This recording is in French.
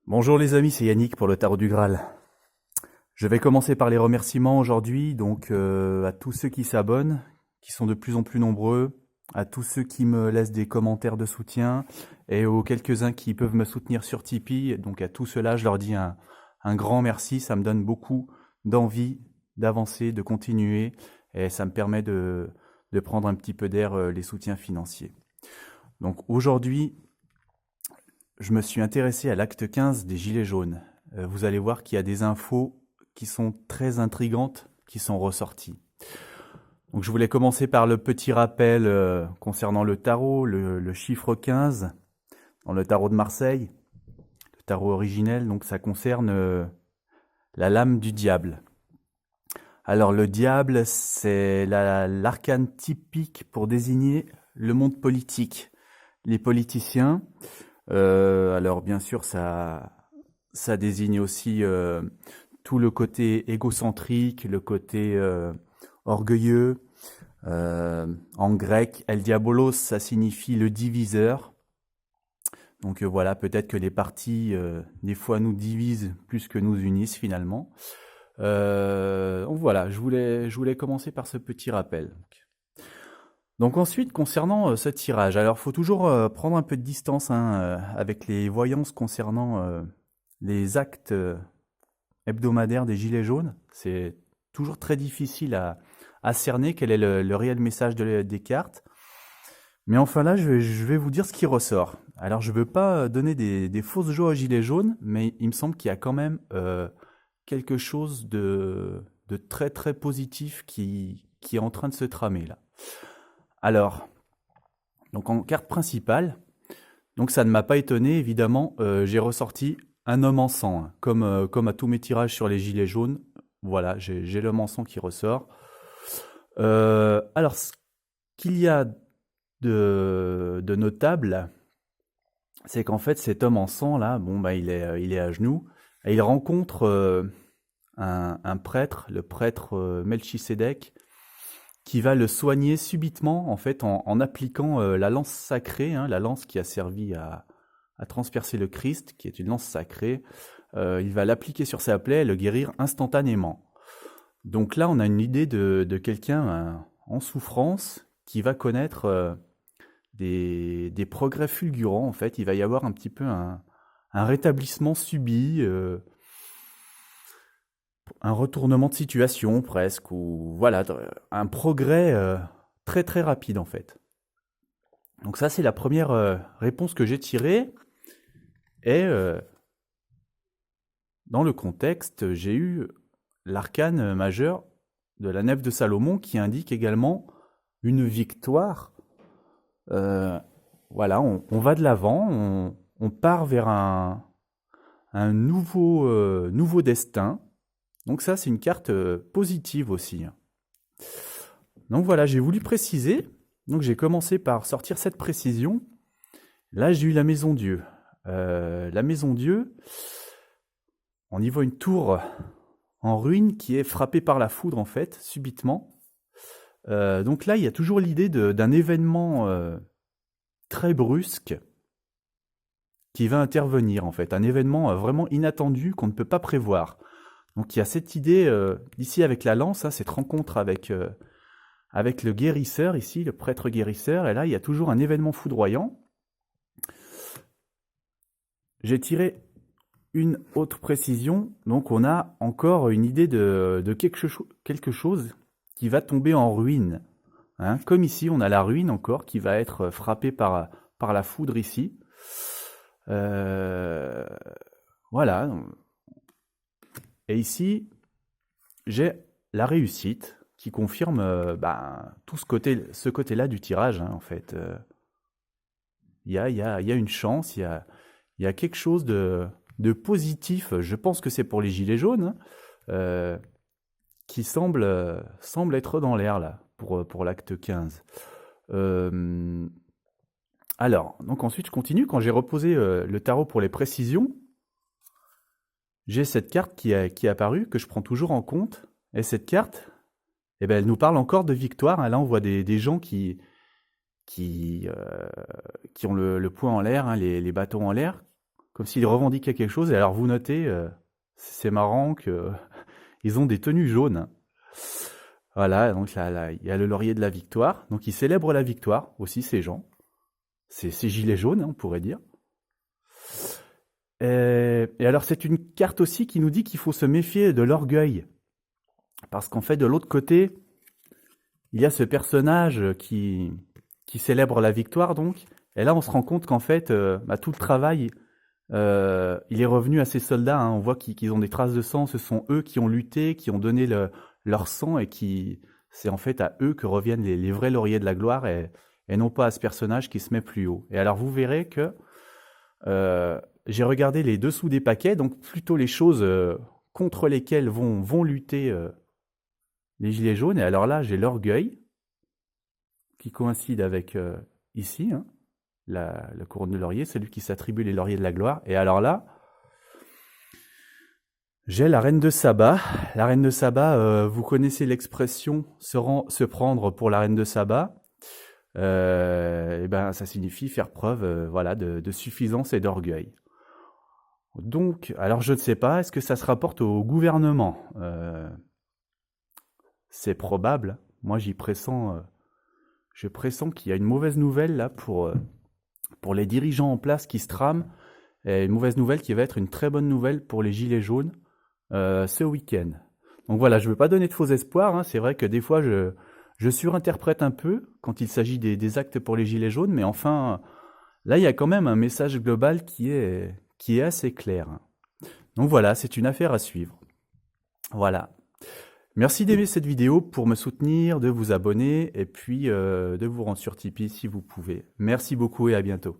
Bonjour les amis, c'est Yannick pour le Tarot du Graal. Je vais commencer par les remerciements aujourd'hui, donc à tous ceux qui s'abonnent, qui sont de plus en plus nombreux, à tous ceux qui me laissent des commentaires de soutien, et aux quelques-uns qui peuvent me soutenir sur Tipeee. Donc à tous ceux-là, je leur dis un grand merci, ça me donne beaucoup d'envie d'avancer, de continuer, et ça me permet de prendre un petit peu d'air les soutiens financiers. Donc aujourd'hui, je me suis intéressé à l'acte 15 des Gilets jaunes. Vous allez voir qu'il y a des infos qui sont très intrigantes qui sont ressorties. Donc je voulais commencer par le petit rappel concernant le tarot, le chiffre 15 dans le tarot de Marseille, le tarot originel, donc ça concerne la lame du diable. Alors le diable, c'est l'arcane typique pour désigner le monde politique, les politiciens. Alors bien sûr, ça désigne aussi tout le côté égocentrique, le côté orgueilleux. En grec, El Diabolos, ça signifie le diviseur. Donc voilà, peut-être que les partis, des fois, nous divisent plus que nous unissent finalement. Donc voilà, je voulais commencer par ce petit rappel. Donc ensuite, concernant ce tirage, alors faut toujours prendre un peu de distance avec les voyances concernant les actes hebdomadaires des Gilets jaunes. C'est toujours très difficile à cerner quel est le réel message des cartes. Mais enfin là, je vais vous dire ce qui ressort. Alors je ne veux pas donner des fausses joies aux Gilets jaunes, mais il me semble qu'il y a quand même quelque chose de très très positif qui est en train de se tramer là. Alors, donc en carte principale, donc ça ne m'a pas étonné, évidemment, j'ai ressorti un homme en sang, hein. Comme à tous mes tirages sur les gilets jaunes, voilà, j'ai l'homme en sang qui ressort. Alors, ce qu'il y a de notable, c'est qu'en fait, cet homme en sang, là, bon, bah, il est à genoux, et il rencontre un prêtre, le prêtre Melchisédek, qui va le soigner subitement en fait en appliquant la lance sacrée, hein, la lance qui a servi à transpercer le Christ, qui est une lance sacrée. Il va l'appliquer sur sa plaie et le guérir instantanément. Donc là, on a une idée de quelqu'un en souffrance qui va connaître des progrès fulgurants. En fait, il va y avoir un petit peu un rétablissement subi, un retournement de situation presque, ou voilà, un progrès très très rapide en fait. Donc ça c'est la première réponse que j'ai tirée, et dans le contexte j'ai eu l'arcane majeur de la nef de Salomon qui indique également une victoire. Voilà, on va de l'avant, on part vers un nouveau destin. Donc ça, c'est une carte positive aussi. Donc voilà, j'ai voulu préciser. Donc j'ai commencé par sortir cette précision. Là, j'ai eu la Maison Dieu. La Maison Dieu, on y voit une tour en ruine qui est frappée par la foudre, en fait, subitement. Donc là, il y a toujours l'idée d'un événement très brusque qui va intervenir, en fait. Un événement vraiment inattendu qu'on ne peut pas prévoir. Donc il y a cette idée ici avec la lance, hein, cette rencontre avec le guérisseur ici, le prêtre guérisseur, et là il y a toujours un événement foudroyant. J'ai tiré une autre précision, donc on a encore une idée de quelque chose qui va tomber en ruine. Hein. Comme ici, on a la ruine encore qui va être frappée par la foudre ici. Voilà. Et ici, j'ai la réussite qui confirme tout ce côté-là du tirage, hein, en fait. Il y a une chance, il y a quelque chose de positif, je pense que c'est pour les gilets jaunes, hein, qui semble être dans l'air, là, pour l'acte 15. Alors, donc ensuite, je continue. Quand j'ai reposé le tarot pour les précisions, j'ai cette carte qui est apparue, que je prends toujours en compte. Et cette carte, eh ben, elle nous parle encore de victoire. Là, on voit des gens qui ont le poing en l'air, hein, les bâtons en l'air, comme s'ils revendiquaient quelque chose. Et alors vous notez, c'est marrant que ils ont des tenues jaunes. Voilà, donc là, il y a le laurier de la victoire. Donc ils célèbrent la victoire aussi, ces gens. C'est gilets jaunes, hein, on pourrait dire. Et alors c'est une carte aussi qui nous dit qu'il faut se méfier de l'orgueil. Parce qu'en fait, de l'autre côté, il y a ce personnage qui célèbre la victoire, donc. Et là, on se rend compte qu'en fait, tout le travail, il est revenu à ces soldats. Hein. On voit qu'ils ont des traces de sang. Ce sont eux qui ont lutté, qui ont donné leur sang, et c'est en fait à eux que reviennent les vrais lauriers de la gloire, et non pas à ce personnage qui se met plus haut. Et alors, vous verrez que j'ai regardé les dessous des paquets, donc plutôt les choses contre lesquelles vont lutter les gilets jaunes. Et alors là, j'ai l'orgueil, qui coïncide avec ici, hein, la couronne de laurier, celui qui s'attribue les lauriers de la gloire. Et alors là, j'ai la reine de Saba. La reine de Saba, vous connaissez l'expression se prendre pour la reine de Saba. Et ben, ça signifie faire preuve voilà, de suffisance et d'orgueil. Donc, alors je ne sais pas, est-ce que ça se rapporte au gouvernement? C'est probable. Moi, je pressens qu'il y a une mauvaise nouvelle là pour les dirigeants en place qui se trament, et une mauvaise nouvelle qui va être une très bonne nouvelle pour les gilets jaunes ce week-end. Donc voilà, je ne veux pas donner de faux espoirs, hein. C'est vrai que des fois je surinterprète un peu quand il s'agit des actes pour les gilets jaunes, mais enfin, là il y a quand même un message global qui est assez clair. Donc voilà, c'est une affaire à suivre. Voilà. Merci d'aimer cette vidéo, pour me soutenir, de vous abonner, et puis de vous rendre sur Tipeee si vous pouvez. Merci beaucoup et à bientôt.